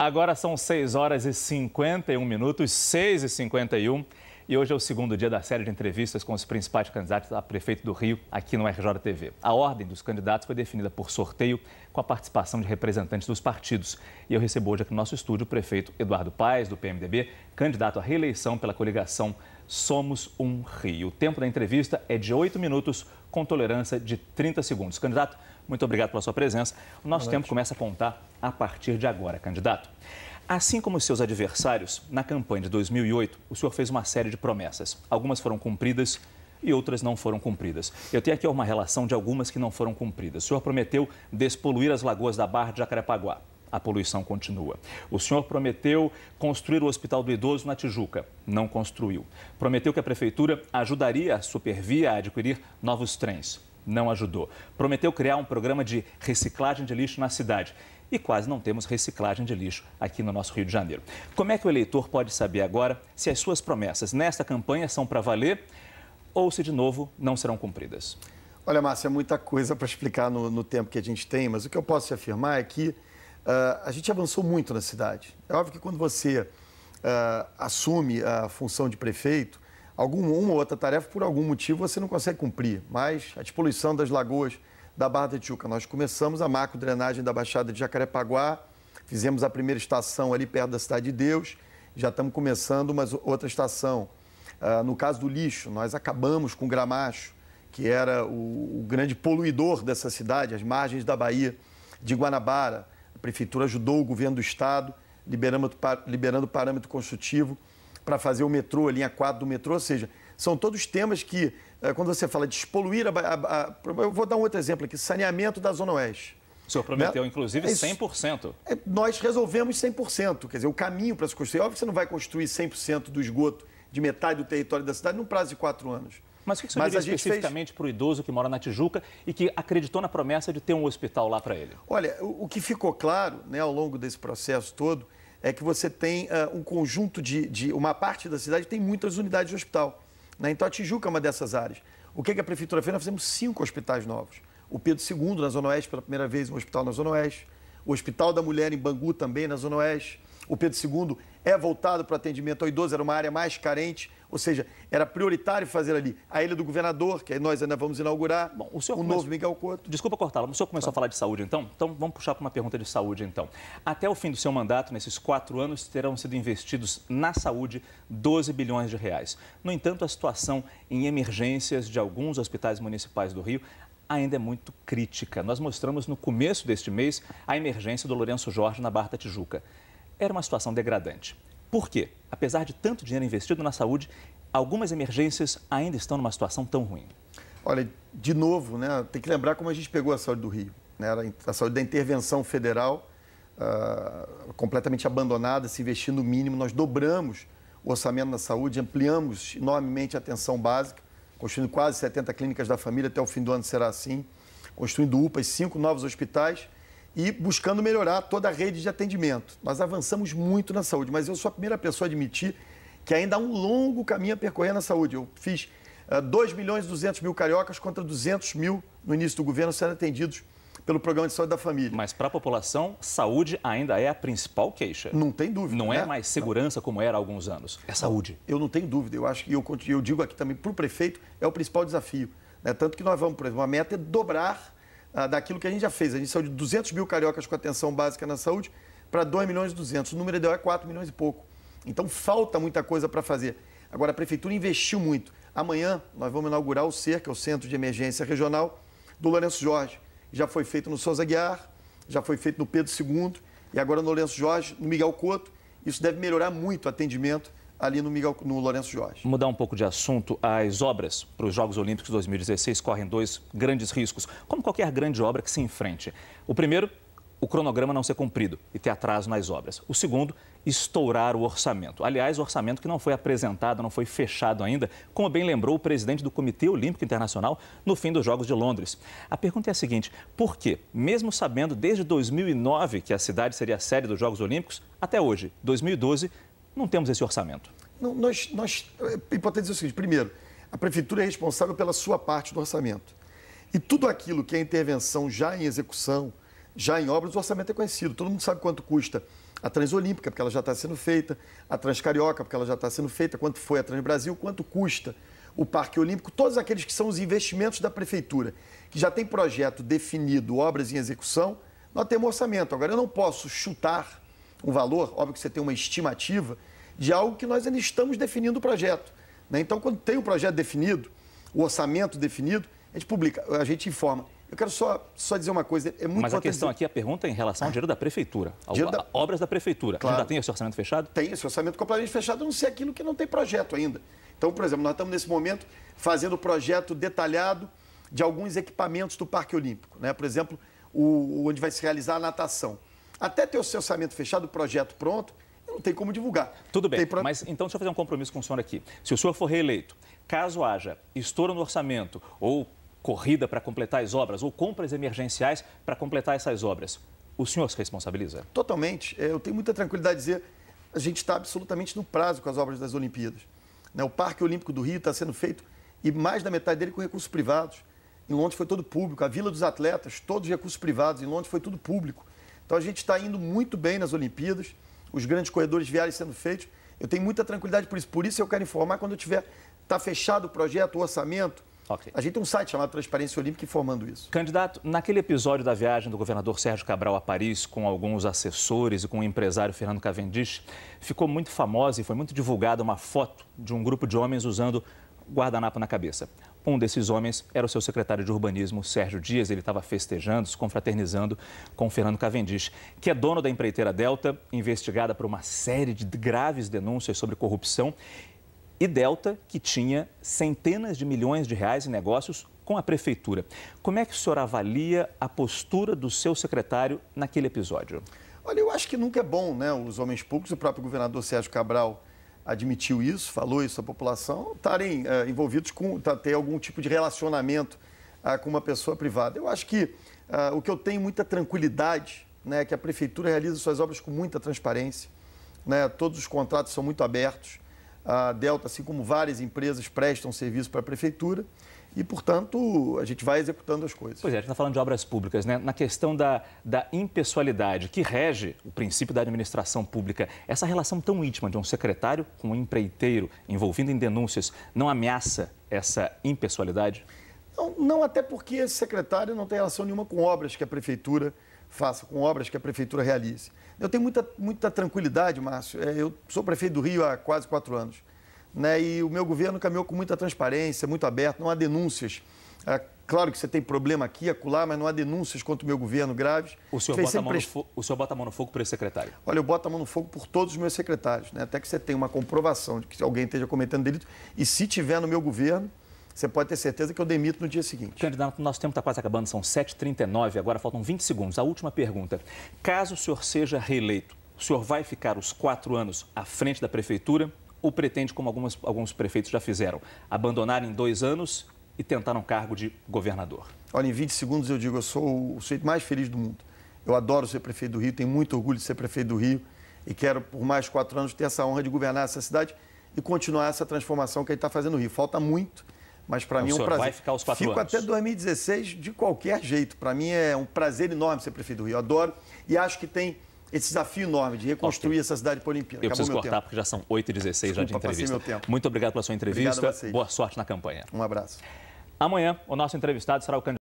Agora são 6 horas e 51 minutos, 6h51, e hoje é o segundo dia da série de entrevistas com os principais candidatos a prefeito do Rio, aqui no RJTV. A ordem dos candidatos foi definida por sorteio, com a participação de representantes dos partidos. E eu recebo hoje aqui no nosso estúdio o prefeito Eduardo Paes, do PMDB, candidato à reeleição pela coligação Somos um Rio. O tempo da entrevista é de 8 minutos, com tolerância de 30 segundos. Candidato, muito obrigado pela sua presença. O nosso tempo começa a contar a partir de agora, candidato. Assim como os seus adversários, na campanha de 2008, o senhor fez uma série de promessas. Algumas foram cumpridas e outras não foram cumpridas. Eu tenho aqui uma relação de algumas que não foram cumpridas. O senhor prometeu despoluir as lagoas da Barra de Jacarepaguá. A poluição continua. O senhor prometeu construir o Hospital do Idoso na Tijuca. Não construiu. Prometeu que a prefeitura ajudaria a Supervia a adquirir novos trens. Não ajudou. Prometeu criar um programa de reciclagem de lixo na cidade. E quase não temos reciclagem de lixo aqui no nosso Rio de Janeiro. Como é que o eleitor pode saber agora se as suas promessas nesta campanha são para valer ou se, de novo, não serão cumpridas? Olha, Márcia, é muita coisa para explicar no tempo que a gente tem, mas o que eu posso te afirmar é que a gente avançou muito na cidade. É óbvio que quando você assume a função de prefeito, uma ou outra tarefa, por algum motivo, você não consegue cumprir. Mas a despoluição das lagoas da Barra da Tijuca, nós começamos a macro-drenagem da Baixada de Jacarepaguá, fizemos a primeira estação ali perto da Cidade de Deus, já estamos começando uma outra estação. No caso do lixo, nós acabamos com o Gramacho, que era o grande poluidor dessa cidade, as margens da Baía de Guanabara. A prefeitura ajudou o governo do estado, liberando parâmetro construtivo para fazer o metrô, a linha 4 do metrô, ou seja, são todos temas que, quando você fala de despoluir, eu vou dar um outro exemplo aqui, saneamento da Zona Oeste. O senhor prometeu, inclusive, 100%. Nós resolvemos 100%, quer dizer, o caminho para se construir, óbvio que você não vai construir 100% do esgoto de metade do território da cidade num prazo de 4 anos. Mas o que o senhor diria especificamente para o idoso que mora na Tijuca e que acreditou na promessa de ter um hospital lá para ele? Olha, o que ficou claro, né, ao longo desse processo todo é que você tem um conjunto uma parte da cidade tem muitas unidades de hospital. Né? Então, a Tijuca é uma dessas áreas. O que a prefeitura fez? Nós fizemos 5 hospitais novos. O Pedro II, na Zona Oeste, pela primeira vez, um hospital na Zona Oeste. O Hospital da Mulher, em Bangu, também na Zona Oeste. O Pedro II é voltado para o atendimento ao idoso, era uma área mais carente, ou seja, era prioritário fazer ali a Ilha do Governador, que aí nós ainda vamos inaugurar, Bom, novo Miguel Couto. Desculpa cortá-la, mas o senhor começou a falar de saúde, então? Então, vamos puxar para uma pergunta de saúde, então. Até o fim do seu mandato, nesses 4 anos, terão sido investidos na saúde 12 bilhões de reais. No entanto, a situação em emergências de alguns hospitais municipais do Rio ainda é muito crítica. Nós mostramos no começo deste mês a emergência do Lourenço Jorge na Barra da Tijuca. Era uma situação degradante. Por quê? Apesar de tanto dinheiro investido na saúde, algumas emergências ainda estão numa situação tão ruim. Olha, de novo, né, tem que lembrar como a gente pegou a saúde do Rio. Né, a saúde da intervenção federal, completamente abandonada, se investir no mínimo. Nós dobramos o orçamento na saúde, ampliamos enormemente a atenção básica, construindo quase 70 clínicas da família, até o fim do ano será assim, construindo UPAs, 5 novos hospitais, e buscando melhorar toda a rede de atendimento. Nós avançamos muito na saúde, mas eu sou a primeira pessoa a admitir que ainda há um longo caminho a percorrer na saúde. Eu fiz 2 milhões e 200 mil cariocas contra 200 mil no início do governo sendo atendidos pelo Programa de Saúde da Família. Mas para a população, saúde ainda é a principal queixa. Não tem dúvida. Não é mais segurança como era há alguns anos. É saúde. Eu não tenho dúvida. Eu acho que eu digo aqui também para o prefeito, é o principal desafio. Né? Tanto que nós vamos, por exemplo, a meta é dobrar daquilo que a gente já fez. A gente saiu de 200 mil cariocas com atenção básica na saúde para 2 milhões e 200. O número ideal é 4 milhões e pouco. Então, falta muita coisa para fazer. Agora, a prefeitura investiu muito. Amanhã, nós vamos inaugurar o CER, que é o Centro de Emergência Regional do Lourenço Jorge. Já foi feito no Souza Aguiar, já foi feito no Pedro II e agora no Lourenço Jorge, no Miguel Couto. Isso deve melhorar muito o atendimento ali no Lourenço Jorge. Mudar um pouco de assunto, as obras para os Jogos Olímpicos 2016 correm 2 grandes riscos, como qualquer grande obra que se enfrente. O primeiro, o cronograma não ser cumprido e ter atraso nas obras. O segundo, estourar o orçamento. Aliás, o orçamento que não foi apresentado, não foi fechado ainda, como bem lembrou o presidente do Comitê Olímpico Internacional no fim dos Jogos de Londres. A pergunta é a seguinte: por que, mesmo sabendo desde 2009 que a cidade seria a sede dos Jogos Olímpicos, até hoje, 2012, não temos esse orçamento? Não, é importante dizer o seguinte: primeiro, a prefeitura é responsável pela sua parte do orçamento. E tudo aquilo que é intervenção já em execução, já em obras, o orçamento é conhecido. Todo mundo sabe quanto custa a Transolímpica, porque ela já está sendo feita, a Transcarioca, porque ela já está sendo feita, quanto foi a Transbrasil, quanto custa o Parque Olímpico, todos aqueles que são os investimentos da Prefeitura, que já tem projeto definido, obras em execução, nós temos orçamento. Agora, eu não posso chutar um valor, óbvio que você tem uma estimativa, de algo que nós ainda estamos definindo o projeto, né? Então, quando tem o projeto definido, o orçamento definido, a gente publica, a gente informa. Eu quero só dizer uma coisa, é muito Mas a questão dizer... aqui, a pergunta é em relação ao dinheiro da Prefeitura, obras da Prefeitura. Claro. Já tem esse orçamento fechado? Tem esse orçamento completamente fechado, a não ser aquilo que não tem projeto ainda. Então, por exemplo, nós estamos nesse momento fazendo o projeto detalhado de alguns equipamentos do Parque Olímpico, né? Por exemplo, onde vai se realizar a natação. Até ter o seu orçamento fechado, o projeto pronto, não tem como divulgar. Tudo bem, mas então deixa eu fazer um compromisso com o senhor aqui. Se o senhor for reeleito, caso haja estouro no orçamento ou corrida para completar as obras ou compras emergenciais para completar essas obras, o senhor se responsabiliza? Totalmente. Eu tenho muita tranquilidade de dizer, a gente está absolutamente no prazo com as obras das Olimpíadas. O Parque Olímpico do Rio está sendo feito e mais da metade dele com recursos privados. Em Londres foi todo público. A Vila dos Atletas, todos recursos privados. Em Londres foi tudo público. Então a gente está indo muito bem nas Olimpíadas, os grandes corredores viários sendo feitos. Eu tenho muita tranquilidade por isso. Por isso eu quero informar quando está fechado o projeto, o orçamento. Okay. A gente tem um site chamado Transparência Olímpica informando isso. Candidato, naquele episódio da viagem do governador Sérgio Cabral a Paris com alguns assessores e com o empresário Fernando Cavendish, ficou muito famosa e foi muito divulgada uma foto de um grupo de homens usando guardanapo na cabeça. Um desses homens era o seu secretário de urbanismo, Sérgio Dias. Ele estava festejando, se confraternizando com o Fernando Cavendish, que é dono da empreiteira Delta, investigada por uma série de graves denúncias sobre corrupção. E Delta, que tinha centenas de milhões de reais em negócios com a prefeitura. Como é que o senhor avalia a postura do seu secretário naquele episódio? Olha, eu acho que nunca é bom, né, os homens públicos, o próprio governador Sérgio Cabral admitiu isso, falou isso à população, estarem envolvidos com, ter algum tipo de relacionamento com uma pessoa privada. Eu acho que o que eu tenho muita tranquilidade, né, é que a prefeitura realiza suas obras com muita transparência, né, todos os contratos são muito abertos. A Delta, assim como várias empresas, prestam serviço para a prefeitura e, portanto, a gente vai executando as coisas. Pois é, a gente está falando de obras públicas, né? Na questão da impessoalidade, que rege o princípio da administração pública, essa relação tão íntima de um secretário com um empreiteiro envolvido em denúncias não ameaça essa impessoalidade? Não, até porque esse secretário não tem relação nenhuma com obras que a prefeitura faça, com obras que a prefeitura realize. Eu tenho muita tranquilidade, Márcio. Eu sou prefeito do Rio há quase 4 anos, né? E o meu governo caminhou com muita transparência, muito aberto, não há denúncias. Claro que você tem problema aqui, acolá, mas não há denúncias contra o meu governo graves. O senhor bota a mão no fogo por esse secretário? Olha, eu boto a mão no fogo por todos os meus secretários, né? Até que você tenha uma comprovação de que alguém esteja cometendo delito. E se tiver no meu governo, você pode ter certeza que eu demito no dia seguinte. Candidato, nosso tempo está quase acabando, são 7h39, agora faltam 20 segundos. A última pergunta. Caso o senhor seja reeleito, o senhor vai ficar os 4 anos à frente da prefeitura ou pretende, como alguns prefeitos já fizeram, abandonar em 2 anos e tentar um cargo de governador? Olha, em 20 segundos eu digo, eu sou o sujeito mais feliz do mundo. Eu adoro ser prefeito do Rio, tenho muito orgulho de ser prefeito do Rio e quero, por mais 4 anos, ter essa honra de governar essa cidade e continuar essa transformação que a gente está fazendo no Rio. Falta muito. Mas para mim é um prazer. Vai ficar os 4 anos? Fico até 2016 de qualquer jeito. Para mim é um prazer enorme ser prefeito do Rio. Eu adoro e acho que tem esse desafio enorme de reconstruir essa cidade polimpíada. Eu preciso cortar porque já são 8h16 já de entrevista. Meu tempo. Muito obrigado pela sua entrevista. Obrigado a vocês. Boa sorte na campanha. Um abraço. Amanhã, o nosso entrevistado será o candidato